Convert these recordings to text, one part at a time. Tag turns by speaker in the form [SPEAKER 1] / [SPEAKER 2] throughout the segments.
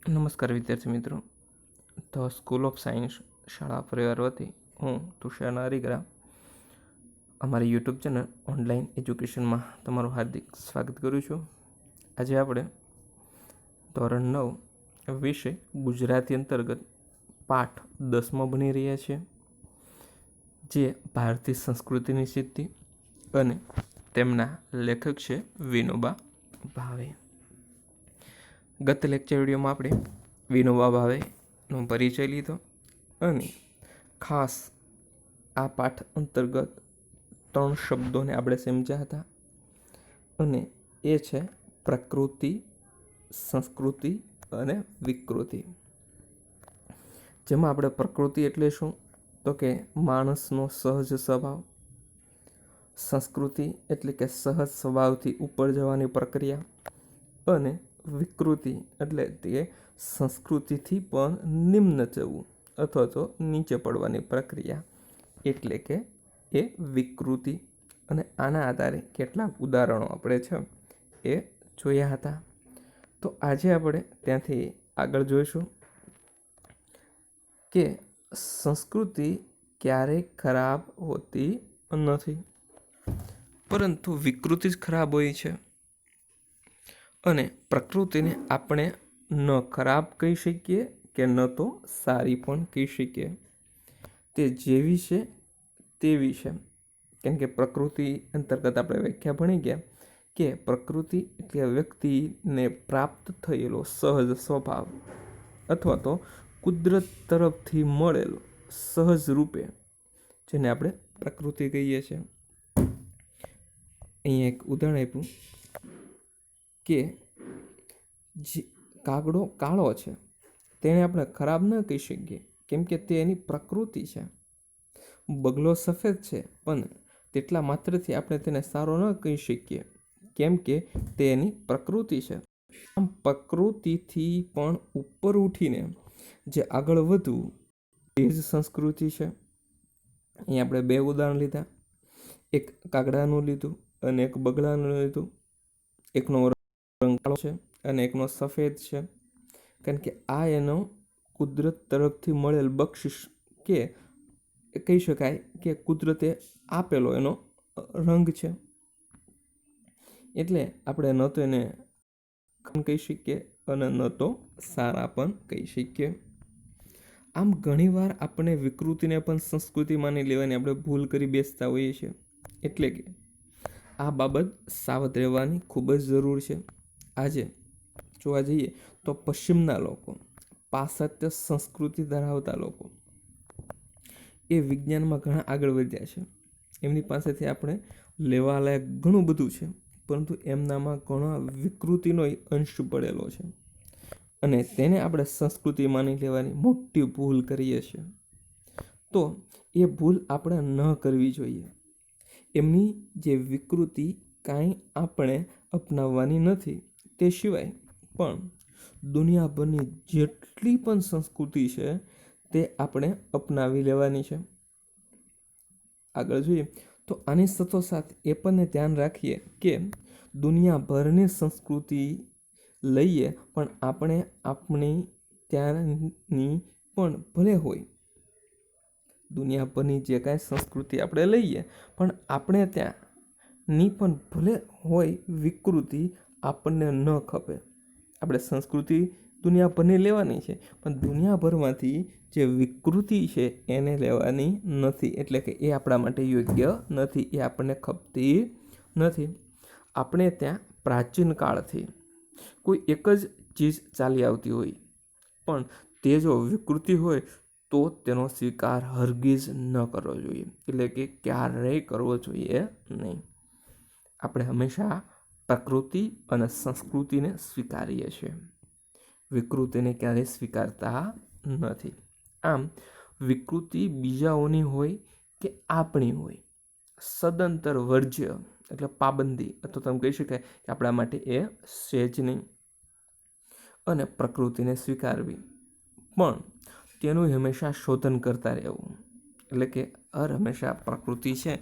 [SPEAKER 1] નમસ્કાર વિદ્યાર્થી મિત્રો. ધ સ્કૂલ ઓફ સાયન્સ શાળા પરિવાર વતી હું તુષાર નારીગરા અમારી યુટ્યુબ ચેનલ ઓનલાઈન એજ્યુકેશનમાં તમારું હાર્દિક સ્વાગત કરું છું. આજે આપણે ધોરણ 9 વિષય ગુજરાતી અંતર્ગત પાઠ 10માં ભણી રહ્યા છીએ, જે ભારતીય સંસ્કૃતિની સિદ્ધિ અને તેમના લેખક છે વિનોબા ભાવે. ગત લેક્ચર વિડીયોમાં આપણે વિનોબા ભાવેનો પરિચય લીધો અને ખાસ આ પાઠ અંતર્ગત 3 શબ્દોને આપણે સમજ્યા હતા, અને એ છે પ્રકૃતિ, સંસ્કૃતિ અને વિકૃતિ. જેમાં આપણે પ્રકૃતિ એટલે શું, તો કે માણસનો સહજ સ્વભાવ. સંસ્કૃતિ એટલે કે સહજ સ્વભાવથી ઉપર જવાની પ્રક્રિયા, અને વિકૃતિ એટલે તે સંસ્કૃતિથી પણ નિમ્ન જવું અથવા તો નીચે પડવાની પ્રક્રિયા, એટલે કે એ વિકૃતિ. અને આના આધારે કેટલાક ઉદાહરણો આપણે છે એ જોયા હતા. તો આજે આપણે ત્યાંથી આગળ જોઈશું કે સંસ્કૃતિ ક્યારેય ખરાબ હોતી નથી, પરંતુ વિકૃતિ જ ખરાબ હોય છે. અને પ્રકૃતિને આપણે ન ખરાબ કહી શકીએ કે ન તો સારી પણ કહી શકીએ. તે જેવી છે તેવી છે. કેમ કે પ્રકૃતિ અંતર્ગત આપણે વ્યાખ્યા ભણી ગયા કે પ્રકૃતિ એટલે વ્યક્તિને પ્રાપ્ત થયેલો સહજ સ્વભાવ અથવા તો કુદરત તરફથી મળેલો સહજ રૂપે, જેને આપણે પ્રકૃતિ કહીએ છીએ. અહીંયા એક ઉદાહરણ આપ્યું કે જે કાગડો કાળો છે તેને આપણે ખરાબ ન કહી શકીએ, કેમ કે તે એની પ્રકૃતિ છે. બગલો સફેદ છે પણ તેટલા માત્રથી આપણે તેને સારો ન કહી શકીએ, કેમ કે તે એની પ્રકૃતિ છે. આમ પ્રકૃતિથી પણ ઉપર ઉઠીને જે આગળ વધવું એ જ સંસ્કૃતિ છે. અહીં આપણે 2 ઉદાહરણ લીધા, એક કાગડાનું લીધું અને એક બગલાનું લીધું. એકનો રંગ કાળો છે અને એકનો સફેદ છે, કારણ કે આ એનો કુદરત તરફથી મળેલ બક્ષિસ કે કહી શકાય કે કુદરતે આપેલો એનો રંગ છે. એટલે આપણે ન તો એને કહી શકીએ અને ન તો સારા પણ કહી શકીએ. આમ ઘણીવાર આપણે વિકૃતિને પણ સંસ્કૃતિ માની લેવાની આપણે ભૂલ કરી બેસતા હોઈએ છીએ. એટલે કે આ બાબત સાવધ રહેવાની ખૂબ જ જરૂર છે. આજે જોવા જઈએ તો પશ્ચિમના લોકો, પાશ્ચાત્ય સંસ્કૃતિ ધરાવતા લોકો એ વિજ્ઞાનમાં ઘણા આગળ વધ્યા છે. એમની પાસેથી આપણે લેવાલાયક ઘણું બધું છે, પરંતુ એમનામાં ઘણો વિકૃતિનો અંશ પડેલો છે, અને તેને આપણે સંસ્કૃતિ માની લેવાની મોટી ભૂલ કરીએ છીએ. તો એ ભૂલ આપણે ન કરવી જોઈએ. એમની જે વિકૃતિ કાંઈ આપણે અપનાવવાની નથી, તે સિવાય પણ દુનિયાભરની જેટલી પણ સંસ્કૃતિ છે તે આપણે અપનાવી લેવાની છે. આગળ જોઈએ તો આની સાથોસાથ એ પણ ધ્યાન રાખીએ કે દુનિયાભરની સંસ્કૃતિ લઈએ પણ આપણે આપણી ત્યાંની પણ ભલે હોય, દુનિયાભરની જે કાંઈ સંસ્કૃતિ આપણે લઈએ પણ આપણે ત્યાંની પણ ભલે હોય વિકૃતિ, આપણને ન ખપે. આપણે સંસ્કૃતિ દુનિયાભરની લેવાની છે, પણ દુનિયાભરમાંથી જે વિકૃતિ છે એને લેવાની નથી. એટલે કે એ આપણા માટે યોગ્ય નથી, એ આપણને ખપતી નથી. આપણે ત્યાં પ્રાચીન કાળથી કોઈ એક જ ચીજ ચાલી આવતી હોય, પણ તે જો વિકૃતિ હોય તો તેનો સ્વીકાર હરગીઝ ન કરવો જોઈએ. એટલે કે ક્યારેય કરવો જોઈએ નહીં. આપણે હંમેશા પ્રકૃતિ અને સંસ્કૃતિને સ્વીકારીએ છીએ, વિકૃતિને ક્યારેય સ્વીકારતા નથી. આમ વિકૃતિ બીજાઓની હોય કે આપણી હોય, સદંતર વર્જ્ય એટલે પાબંદી, અથવા તમે કહી શકાય કે આપણા માટે એ સહેજ નહીં. અને પ્રકૃતિને સ્વીકારવી પણ તેનું હંમેશા શોધન કરતા રહેવું. એટલે કે હંમેશા પ્રકૃતિ છે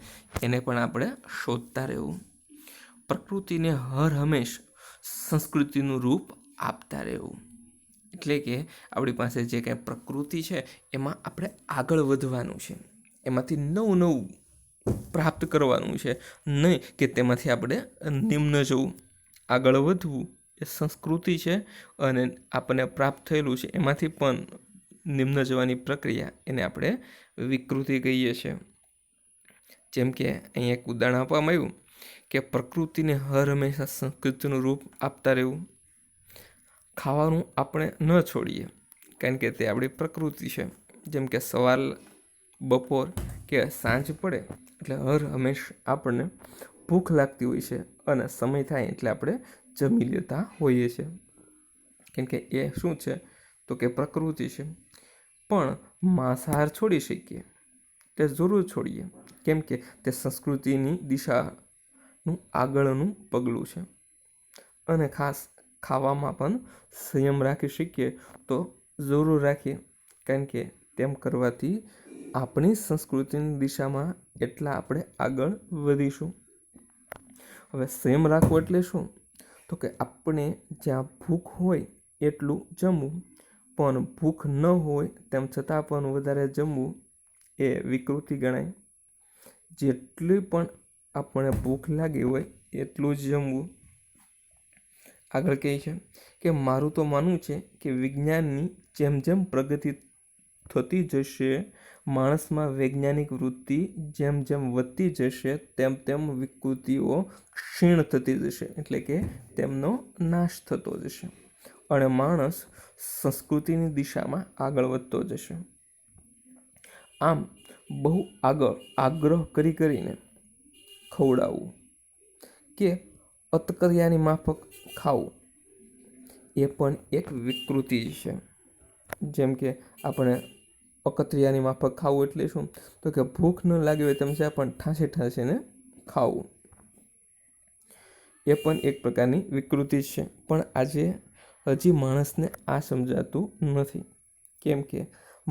[SPEAKER 1] એને પણ આપણે શોધતા રહેવું. પ્રકૃતિને હંમેશ સંસ્કૃતિનું રૂપ આપતા રહેવું. એટલે કે આપણી પાસે જે કાંઈ પ્રકૃતિ છે એમાં આપણે આગળ વધવાનું છે, એમાંથી નવું નવું પ્રાપ્ત કરવાનું છે, નહીં કે તેમાંથી આપણે નિમ્ન જવું. આગળ વધવું એ સંસ્કૃતિ છે અને આપણને પ્રાપ્ત થયેલું છે એમાંથી પણ નિમ્ન જવાની પ્રક્રિયા એને આપણે વિકૃતિ કહીએ છીએ. જેમ કે અહીં એક ઉદાહરણ આપવામાં આવ્યું કે પ્રકૃતિને હર હંમેશા સંસ્કૃતિનું રૂપ આપતા રહેવું. ખાવાનું આપણે ન છોડીએ કારણ કે તે આપણી પ્રકૃતિ છે. જેમ કે સવાર, બપોર કે સાંજ પડે એટલે હર હંમેશા આપણને ભૂખ લાગતી હોય છે અને સમય થાય એટલે આપણે જમી લેતા હોઈએ છીએ, કેમ કે એ શું છે તો કે પ્રકૃતિ છે. પણ માંસાહાર છોડી શકીએ, તે જરૂર છોડીએ, કેમ કે તે સંસ્કૃતિની દિશાનું આગળનું પગલું છે. અને ખાસ ખાવામાં પણ સંયમ રાખી શકીએ તો જરૂર રાખીએ, કારણ કે તેમ કરવાથી આપણી સંસ્કૃતિની દિશામાં એટલા આપણે આગળ વધીશું. હવે સંયમ રાખવો એટલે શું? તો કે આપણે જ્યાં ભૂખ હોય એટલું જમવું, પણ ભૂખ ન હોય તેમ છતાં પણ વધારે જમવું એ વિકૃતિ ગણાય. જેટલી પણ આપણને ભૂખ લાગી હોય એટલું જ જમવું. આગળ કહે છે કે મારું તો માનવું છે કે વિજ્ઞાનની જેમ જેમ પ્રગતિ થતી જશે, માણસમાં વૈજ્ઞાનિક વૃત્તિ જેમ જેમ વધતી જશે તેમ તેમ વિકૃતિઓ ક્ષીણ થતી જશે, એટલે કે તેમનો નાશ થતો જશે અને માણસ સંસ્કૃતિની દિશામાં આગળ વધતો જશે. આમ બહુ આગ્રહ કરીને ખવડાવવું કે અતકરિયાની માફક ખાવું એ પણ એક વિકૃતિ છે. જેમ કે આપણે અકતરિયાની માફક ખાવું એટલે શું? તો કે ભૂખ ન લાગી હોય તેમ છતાં પણ ઠાંસીને ખાવું, એ પણ એક પ્રકારની વિકૃતિ છે. પણ આજે હજી માણસને આ સમજાતું નથી, કેમ કે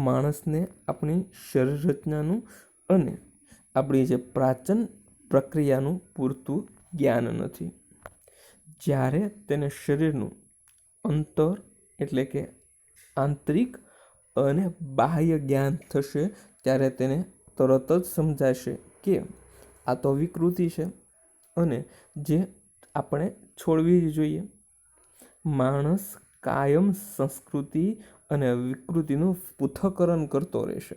[SPEAKER 1] માણસને આપણી શરીર રચનાનું અને આપણી જે પ્રાચીન પ્રક્રિયાનું પૂરતું જ્ઞાન નથી. જ્યારે તેને શરીરનું અંતર એટલે કે આંતરિક અને બાહ્ય જ્ઞાન થશે ત્યારે તેને તરત જ સમજાશે કે આ તો વિકૃતિ છે અને જે આપણે છોડવી જ જોઈએ. માણસ કાયમ સંસ્કૃતિ અને વિકૃતિનું પૃથ્થકરણ કરતો રહેશે,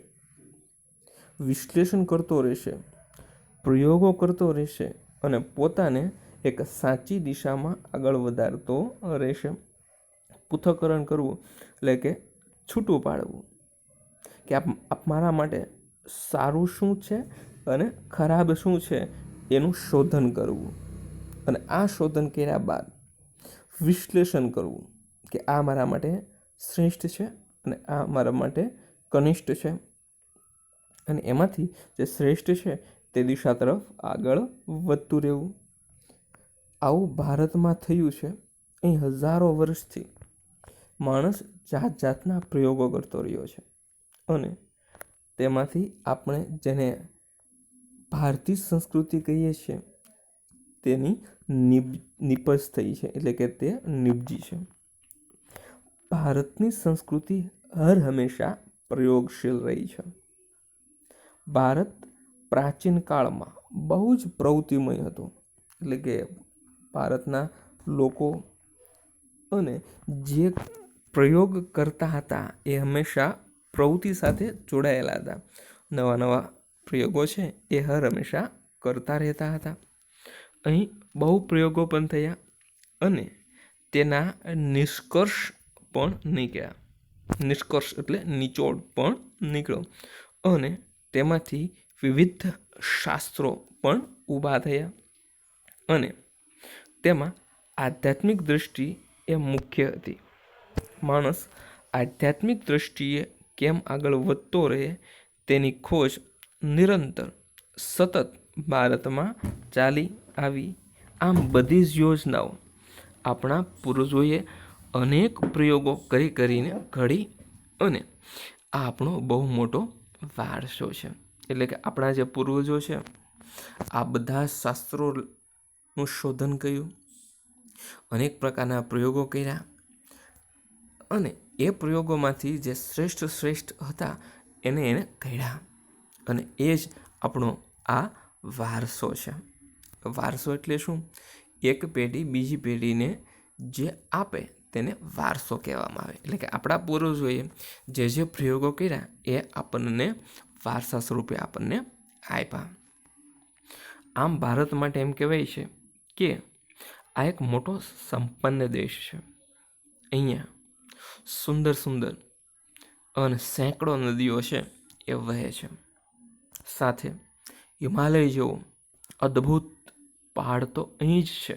[SPEAKER 1] વિશ્લેષણ કરતો રહેશે, પ્રયોગો કરતો રહેશે અને પોતાને એક સાચી દિશામાં આગળ વધારતો રહેશે. પૃથ્થકરણ કરવું એટલે કે છૂટું પાડવું, કે મારા માટે સારું શું છે અને ખરાબ શું છે એનું શોધન કરવું, અને આ શોધન કર્યા બાદ વિશ્લેષણ કરવું કે આ મારા માટે શ્રેષ્ઠ છે અને આ મારા માટે કનિષ્ઠ છે, અને એમાંથી જે શ્રેષ્ઠ છે તે દિશા તરફ આગળ વધતું રહેવું. આવું ભારતમાં થયું છે. અહીં હજારો વર્ષથી માણસ જાત જાતના પ્રયોગો કરતો રહ્યો છે અને તેમાંથી આપણે જેને ભારતીય સંસ્કૃતિ કહીએ છીએ તેની નિપજ થઈ છે, એટલે કે તે નિપજી છે. ભારતની સંસ્કૃતિ હર હંમેશા પ્રયોગશીલ રહી છે. ભારત પ્રાચીન કાળમાં બહુ જ પ્રવૃત્તિમય હતું, એટલે કે ભારતના લોકો અને જે પ્રયોગ કરતા હતા એ હંમેશા પ્રવૃત્તિ સાથે જોડાયેલા હતા. નવા નવા પ્રયોગો છે એ હર હંમેશા કરતા રહેતા હતા. અહીં બહુ પ્રયોગો પણ થયા અને તેના નિષ્કર્ષ પણ નીકળ્યા. નિષ્કર્ષ એટલે નિચોડ પણ નીકળ્યો અને તેમાંથી વિવિધ શાસ્ત્રો પણ ઊભા થયા અને તેમાં આધ્યાત્મિક દ્રષ્ટિ એ મુખ્ય હતી. માણસ આધ્યાત્મિક દ્રષ્ટિએ કેમ આગળ વધતો રહે તેની ખોજ નિરંતર સતત ભારતમાં ચાલી આવી. આમ બધી જ યોજનાઓ આપણા પૂર્વજોએ અનેક પ્રયોગો કરીને ઘડી અને આ આપણો બહુ મોટો વારસો છે. એટલે કે આપણા જે પૂર્વજો છે આ બધા શાસ્ત્રોનું શોધન કર્યું, અનેક પ્રકારના પ્રયોગો કર્યા અને એ પ્રયોગોમાંથી જે શ્રેષ્ઠ હતા એને કાઢ્યા, અને એ જ આપણો આ વારસો છે. વારસો એટલે શું? એક પેઢી બીજી પેઢીને જે આપે તેને વારસો કહેવામાં આવે. એટલે કે આપણા પૂર્વજોએ જે પ્રયોગો કર્યા એ આપણને વારસા સ્વરૂપે આપણને આપ્યા. આમ ભારત માટે એમ કહેવાય છે કે આ એક મોટો સંપન્ન દેશ છે. અહીંયા સુંદર અને સેંકડો નદીઓ છે એ વહે છે. સાથે હિમાલય જેવો અદ્ભુત પહાડ તો અહીં જ છે.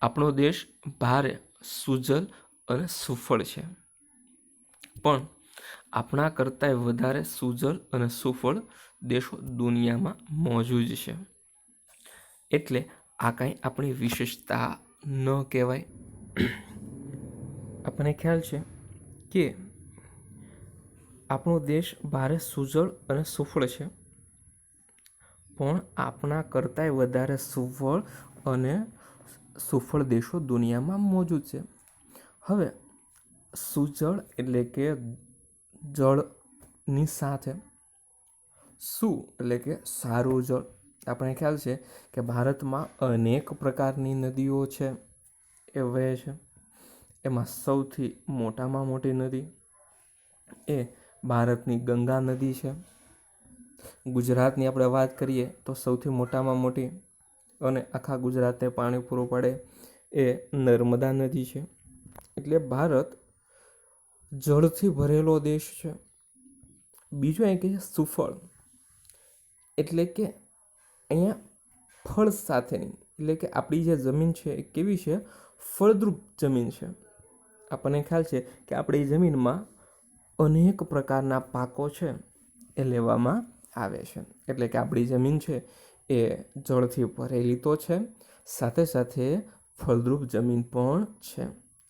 [SPEAKER 1] આપણો દેશ ભારે સુજલ અને સુફળ છે, પણ આપણા કરતાં વધારે સુજલ અને સુફળ દેશો દુનિયામાં મોજૂદ છે. એટલે આ કાંઈ આપણી વિશેષતા ન કહેવાય. આપણને ખ્યાલ છે કે આપણો દેશ ભારે સુજળ અને સુફળ છે, પણ આપણા કરતાં વધારે સુફળ દેશો દુનિયામાં મોજૂદ છે. હવે સુજળ એટલે કે જળની સાથે એટલે કે સારું જળ. આપણને ખ્યાલ છે કે ભારતમાં અનેક પ્રકારની નદીઓ છે એ વહે છે. એમાં સૌથી મોટામાં મોટી નદી એ ભારતની ગંગા નદી છે. ગુજરાતની આપણે વાત કરીએ તો સૌથી મોટામાં મોટી અને આખા ગુજરાતને પાણી પૂરું પાડે એ નર્મદા નદી છે. એટલે ભારત જળથી ભરેલો દેશ છે. બીજું એ કે સુફળ એટલે કે અહીંયા ફળ સાથેની, એટલે કે આપણી જે જમીન છે એ કેવી છે? ફળદ્રુપ જમીન છે. આપણને ખ્યાલ છે કે આપણી જમીનમાં અનેક પ્રકારના પાકો છે એ લેવામાં આવે છે. એટલે કે આપણી જમીન છે એ જળથી ભરેલી તો છે, સાથે સાથે ફળદ્રુપ જમીન પણ છે.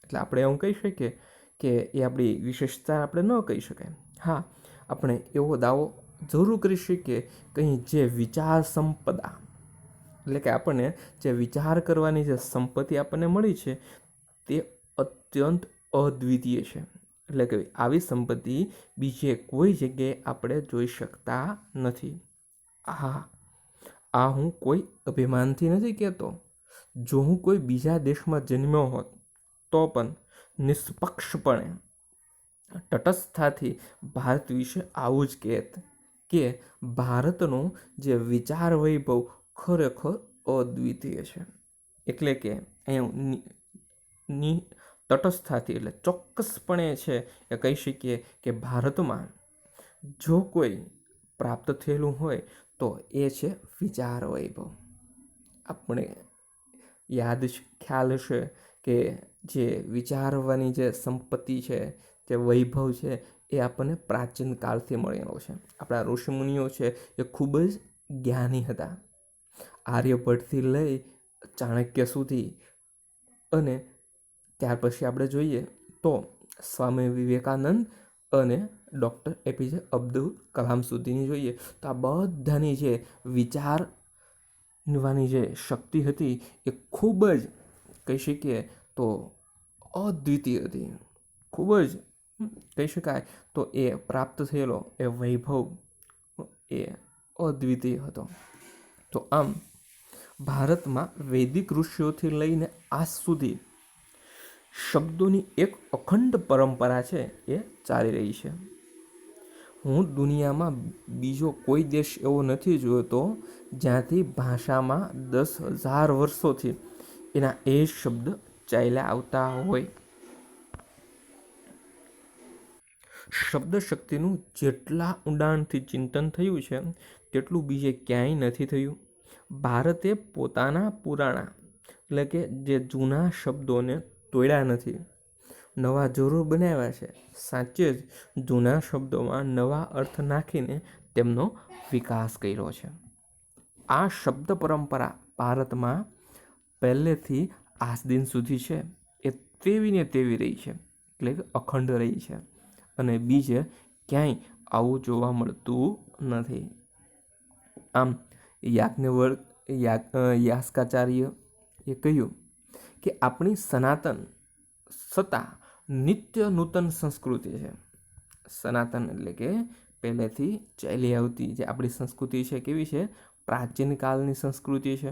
[SPEAKER 1] એટલે આપણે એવું કહી શકીએ કે એ આપણી વિશેષતા આપણે ન કહી શકાય. હા, આપણે એવો દાવો જરૂર કરી શકીએ કે અહીં જે વિચાર સંપદા, એટલે કે આપણને જે વિચાર કરવાની જે સંપત્તિ આપણને મળી છે તે અત્યંત અદ્વિતીય છે. એટલે કે આવી સંપત્તિ બીજે કોઈ જગ્યાએ આપણે જોઈ શકતા નથી. આ હું કોઈ અભિમાનથી નથી કહેતો. જો હું કોઈ બીજા દેશમાં જન્મ્યો હોત તો પણ નિષ્પક્ષપણે તટસ્થતાથી ભારત વિશે આવું જ કહેત કે ભારતનું જે વિચાર વૈભવ ખરેખર અદ્વિતીય છે. એટલે કે અહીંયા તટસ્થતાથી એટલે ચોક્કસપણે છે એ કહી શકીએ કે ભારતમાં જો કોઈ પ્રાપ્ત થયેલું હોય તો એ છે વિચાર વૈભવ. આપણે ખ્યાલ હશે કે જે વિચારવાની જે સંપત્તિ છે, જે વૈભવ છે એ આપણને પ્રાચીન કાળથી મળેલો છે. આપણા ઋષિમુનિઓ છે એ ખૂબ જ જ્ઞાની હતા. આર્યભટ્ટથી લઈ ચાણક્ય સુધી, અને ત્યાર પછી આપણે જોઈએ તો સ્વામી વિવેકાનંદ અને ડૉક્ટર એપીજે અબ્દુલ કલામ સુધીની જોઈએ તો આ બધાની જે વિચારવાની જે શક્તિ હતી એ ખૂબ જ કહી શકીએ તો અદ્વિતીય હતી. ખૂબ જ કહી શકાય તો એ પ્રાપ્ત થયેલો એ વૈભવ એ અદ્વિતીય હતો. તો આમ ભારતમાં વૈદિક ઋષિઓથી લઈને આજ સુધી શબ્દોની એક અખંડ પરંપરા છે એ ચાલી રહી છે. હું દુનિયામાં બીજો કોઈ દેશ એવો નથી જોતો જ્યાંથી ભાષામાં 10,000 વર્ષોથી એના એ શબ્દ ચાલ્યા આવતા હોય. શબ્દ શક્તિનું જેટલા ઊંડાણથી ચિંતન થયું છે તેટલું બીજે ક્યાંય નથી થયું. ભારતે પોતાના પુરાણા એટલે કે જે જૂના શબ્દોને તોડ્યા નથી, નવા જરૂર બનાવ્યા છે. સાચે જ જૂના શબ્દોમાં નવા અર્થ નાખીને તેમનો વિકાસ કર્યો છે. આ શબ્દ પરંપરા ભારતમાં પહેલેથી આજ દિન સુધી છે એ તેવીને તેવી રહી છે, એટલે કે અખંડ રહી છે, અને બીજે ક્યાંય આવું જોવા મળતું નથી. આમ યાસ્કાચાર્ય એ કહ્યું કે આપણી સનાતન સત્તા નિત્ય નૂતન સંસ્કૃતિ છે. સનાતન એટલે કે પહેલેથી ચાલી આવતી જે આપણી સંસ્કૃતિ છે કેવી છે? પ્રાચીન કાળની સંસ્કૃતિ છે,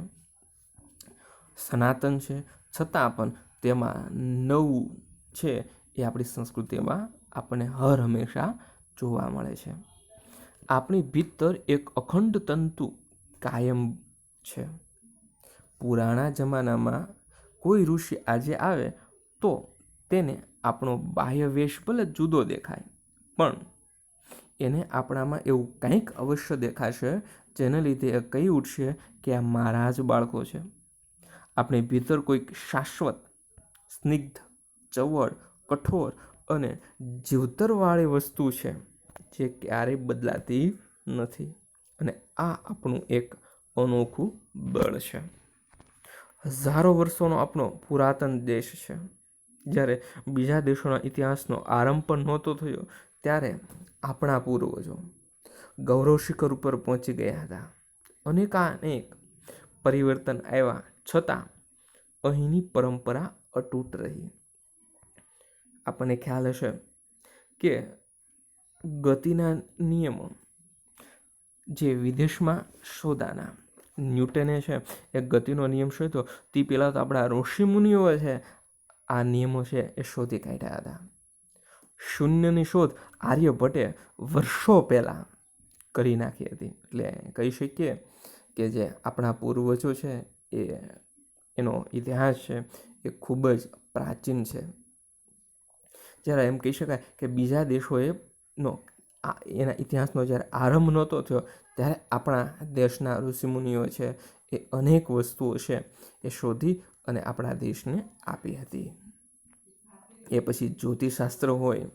[SPEAKER 1] સનાતન છે, છતાં પણ તેમાં નવું છે એ આપણી સંસ્કૃતિમાં આપણને હર હંમેશા જોવા મળે છે. આપણી ભીતર એક અખંડ તંતુ કાયમ છે. પુરાણા જમાનામાં કોઈ ઋષિ આજે આવે તો તેને આપણો બાહ્ય વેશ ભલે જુદો દેખાય, પણ એને આપણામાં એવું કંઈક અવશ્ય દેખાશે જેને લીધે એ કહી ઉઠશે કે આ મારા જ બાળકો છે. આપણી ભીતર કોઈક શાશ્વત, સ્નિગ્ધ, ચવડ, કઠોર અને જીવતરવાળી વસ્તુ છે જે ક્યારેય બદલાતી નથી, અને આ આપણું એક અનોખું બળ છે. હજારો વર્ષોનો આપણો પુરાતન દેશ છે. જ્યારે બીજા દેશોના ઇતિહાસનો આરંભ પણ નહોતો થયો ત્યારે આપણા પૂર્વજો ગૌરવ શિખર ઉપર પહોંચી ગયા હતા. અનેકાનેક પરિવર્તન આવ્યા છતાં અહીંની પરંપરા અતૂટ રહી. આપણને ખ્યાલ હશે કે ગતિના નિયમો જે વિદેશમાં શોધાના, ન્યૂટને છે એ ગતિનો નિયમ શોધ્યો તે પહેલાં તો આપણા ઋષિમુનિઓ છે આ નિયમો છે એ શોધી કાઢ્યા હતા. શૂન્યની શોધ આર્યભટ્ટે વર્ષો પહેલાં કરી નાખી હતી. એટલે કહી શકીએ કે જે આપણા પૂર્વજો છે એનો ઇતિહાસ છે એ ખૂબ જ પ્રાચીન છે. જ્યારે એમ કહી શકાય કે બીજા દેશોએ એના ઇતિહાસનો જ્યારે આરંભ નહોતો થયો ત્યારે આપણા દેશના ઋષિમુનિઓ છે એ અનેક વસ્તુઓ છે એ શોધી અને આપણા દેશને આપી હતી. એ પછી જ્યોતિષશાસ્ત્ર હોય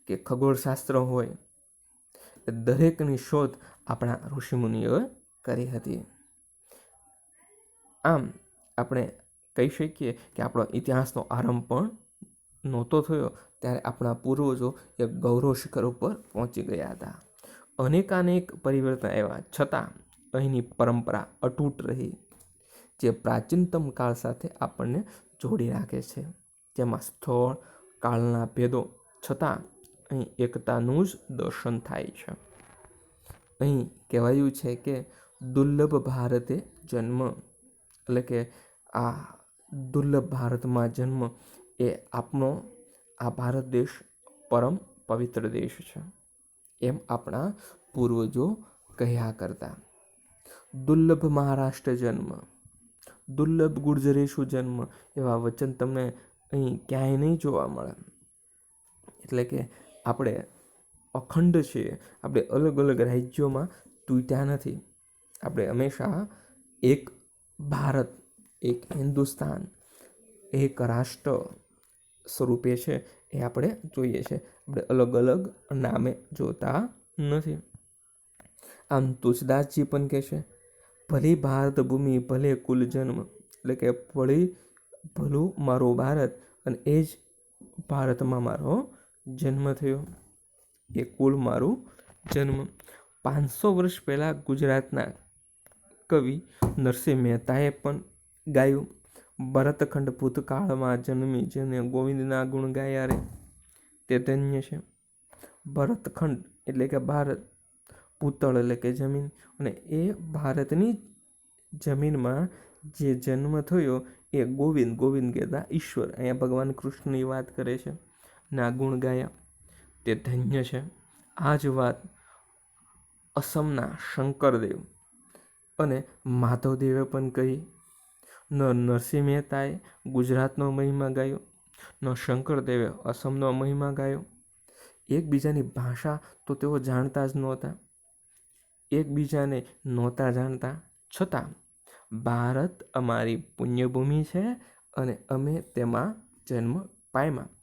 [SPEAKER 1] કે ખગોળશાસ્ત્ર હોય, દરેકની શોધ આપણા ઋષિમુનિઓએ કરી હતી. આમ આપણે કહી શકીએ કે આપણો ઇતિહાસનો આરંભ પણ નહોતો થયો ત્યારે આપણા પૂર્વજો એક ગૌરવ શિખર ઉપર પહોંચી ગયા હતા. અનેકાનેક પરિવર્તન આવ્યા છતાં અહીંની પરંપરા અતૂટ રહી, જે પ્રાચીનતમ કાળ સાથે આપણને જોડી રાખે છે. જેમાં સ્થળ કાળના ભેદો છતાં અહીં એકતાનું જ દર્શન થાય છે. અહીં કહેવાયું છે કે દુર્લભ ભારતે જન્મ, એટલે કે આ દુર્લભ ભારતમાં જન્મ એ આપણો આ ભારત દેશ પરમ પવિત્ર દેશ છે એમ આપણા પૂર્વજો કહ્યા કરતા. દુર્લભ મહારાષ્ટ્ર જન્મ, દુર્લભ ગુર્જરેશુ જન્મ એવા વચન તમને અહીં ક્યાંય નહીં જોવા મળે. એટલે કે આપણે અખંડ છીએ, આપણે અલગ અલગ રાજ્યોમાં તૂટ્યા નથી. આપણે હંમેશા એક ભારત, એક હિન્દુસ્તાન, એક રાષ્ટ્ર સ્વરૂપે છે એ આપણે જોઈએ છે. આપણે અલગ અલગ નામે જોતા નથી. આમ તુલસીદાસજી પણ કહે છે, ભલી ભારત ભૂમિ ભલે કુલ જન્મ, એટલે કે ભલું મારું ભારત અને એ જ ભારતમાં મારો જન્મ થયો, એ કુલ મારું જન્મ. 500 વર્ષ પહેલાં ગુજરાતના કવિ નરસિંહ મહેતાએ પણ ગાયું, ભરતખંડ ભૂતકાળમાં જન્મી જેને ગોવિંદના ગુણ ગાયા રે તે ધન્ય છે. ભરતખંડ એટલે કે ભારત, ભૂતળ એટલે કે જમીન, અને એ ભારતની જમીનમાં જે જન્મ થયો એ ગોવિંદ કહેતા ઈશ્વર, અહીંયા ભગવાન કૃષ્ણની વાત કરે છે, ના ગુણ ગાયા તે ધન્ય છે. આ જ વાત અસમના શંકરદેવ અને માધવદેવે પણ કહી. ન નરસિંહ મહેતાએ ગુજરાતનો મહિમા ગાયો, ન શંકરદેવે અસમનો મહિમા ગાયો. એકબીજાની ભાષા તો તેઓ જાણતા જ નહોતા, એકબીજાને નહોતા જાણતા, છતાં ભારત અમારી પુણ્યભૂમિ છે અને અમે તેમાં જન્મ પામ્યા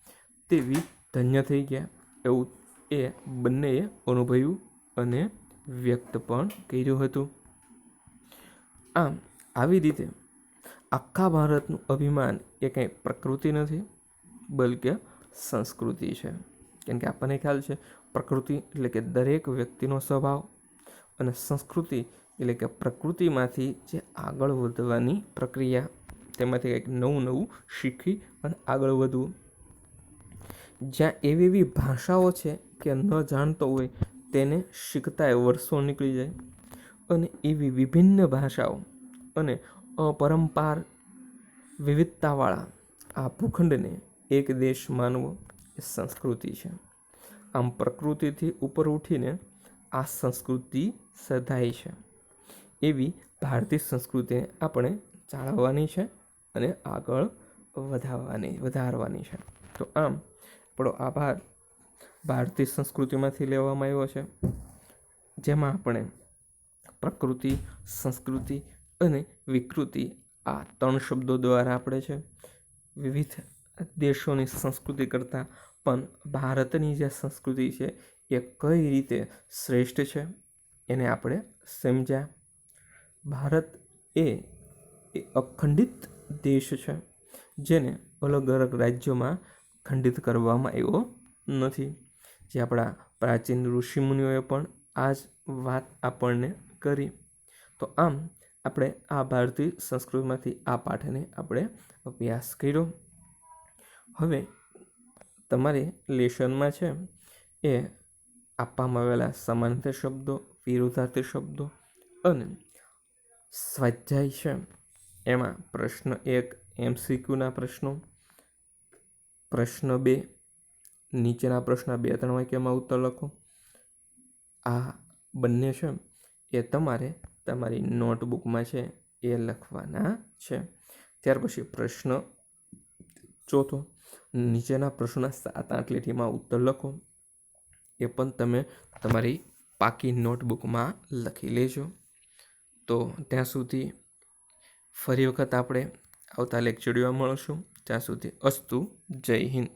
[SPEAKER 1] તેવી ધન્ય થઈ ગયા એવું એ બંનેએ અનુભવ્યું અને વ્યક્ત પણ કર્યું હતું. આમ આવી રીતે આખા ભારતનું અભિમાન એ કંઈ પ્રકૃતિ નથી બલકે સંસ્કૃતિ છે. કેમ કે આપણને ખ્યાલ છે પ્રકૃતિ એટલે કે દરેક વ્યક્તિનો સ્વભાવ, અને સંસ્કૃતિ એટલે કે પ્રકૃતિમાંથી જે આગળ વધવાની પ્રક્રિયા, તેમાંથી કંઈક નવું શીખી અને આગળ વધવું. જ્યાં એવી એવી ભાષાઓ છે કે ન જાણતો હોય તેને શીખતાય વર્ષો નીકળી જાય. અને એવી વિભિન્ન ભાષાઓ અને અપરંપાર વિવિધતાવાળા આ ભૂખંડને એક દેશ માનવો એ સંસ્કૃતિ છે. આમ પ્રકૃતિથી ઉપર ઉઠીને આ સંસ્કૃતિ સધાઈ છે. એવી ભારતીય સંસ્કૃતિને આપણે જાળવવાની છે અને આગળ વધારવાની છે. તો આમ આપણો આભાર ભારતીય સંસ્કૃતિમાંથી લેવામાં આવ્યો છે, જેમાં આપણે પ્રકૃતિ, સંસ્કૃતિ અને વિકૃતિ આ 3 શબ્દો દ્વારા આપણે છે વિવિધ દેશોની સંસ્કૃતિ કરતાં પણ ભારતની જે સંસ્કૃતિ છે એ કઈ રીતે શ્રેષ્ઠ છે એને આપણે સમજ્યા. ભારત એ અખંડિત દેશ છે, જેને અલગ અલગ રાજ્યોમાં ખંડિત કરવામાં આવ્યો નથી. જે આપણા પ્રાચીન ઋષિમુનિઓએ પણ આ જ વાત આપણને કરી. તો આમ આપણે આ ભારતીય સંસ્કૃતિમાંથી આ પાઠને આપણે અભ્યાસ કર્યો. હવે તમારે લેશનમાં છે એ આપવામાં આવેલા સમાનાર્થી શબ્દો, વિરોધાર્થી શબ્દો અને સ્વાધ્યાય છે એમાં પ્રશ્ન 1 MCQના પ્રશ્નો, પ્રશ્ન 2 નીચેના પ્રશ્ન 2-3 વાક્યમાં ઉત્તર લખો. આ બંને છે એ તમારે તમારી નોટબુકમાં છે એ લખવાના છે. ત્યાર પછી પ્રશ્ન 4 નીચેના પ્રશ્નોના 7-8 લીટીમાં ઉત્તર લખો. એ પણ તમે તમારી પાકી નોટબુકમાં લખી લેજો. તો ત્યાં સુધી ફરી વખત આપણે આવતા લેક્ચરમાં મળશું. ત્યાં સુધી અસ્તુ. જય હિન્દ.